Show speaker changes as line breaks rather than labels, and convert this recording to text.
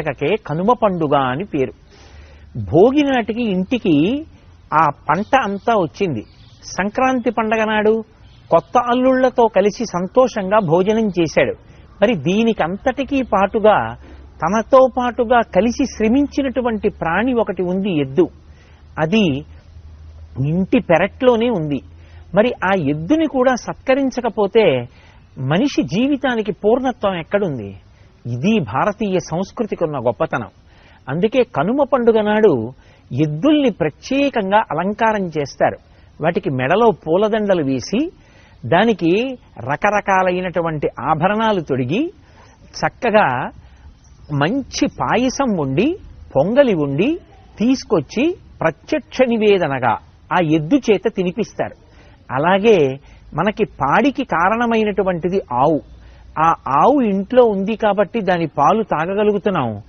పండగకే కనుమ పండుగ అని పేరు. భోగి నాటికి ఇంటికి ఆ పంట అంతా వచ్చింది. సంక్రాంతి పండగ నాడు కొత్త అల్లుళ్లతో కలిసి సంతోషంగా భోజనం చేశాడు. మరి దీనికంతటికీ పాటుగా తనతో పాటుగా కలిసి శ్రమించినటువంటి ప్రాణి ఒకటి ఉంది, ఎద్దు. అది ఇంటి పెరట్లోనే ఉంది. మరి ఆ ఎద్దుని కూడా సత్కరించకపోతే మనిషి జీవితానికి పూర్ణత్వం ఎక్కడుంది? ఇది భారతీయ సంస్కృతికి ఉన్న గొప్పతనం. అందుకే కనుమ పండుగ నాడు ఎద్దుల్ని ప్రత్యేకంగా అలంకారం చేస్తారు. వాటికి మెడలో పూలదండలు వేసి దానికి రకరకాలైనటువంటి ఆభరణాలు తొడిగి చక్కగా మంచి పాయసం వండి పొంగలి వండి తీసుకొచ్చి ప్రత్యక్ష నివేదనగా ఆ ఎద్దు చేత తినిపిస్తారు. అలాగే మనకి పాడికి కారణమైనటువంటిది ఆవు. ఆ ఆవు ఇంట్లో ఉంది కాబట్టి దాని పాలు తాగగలుగుతున్నాం.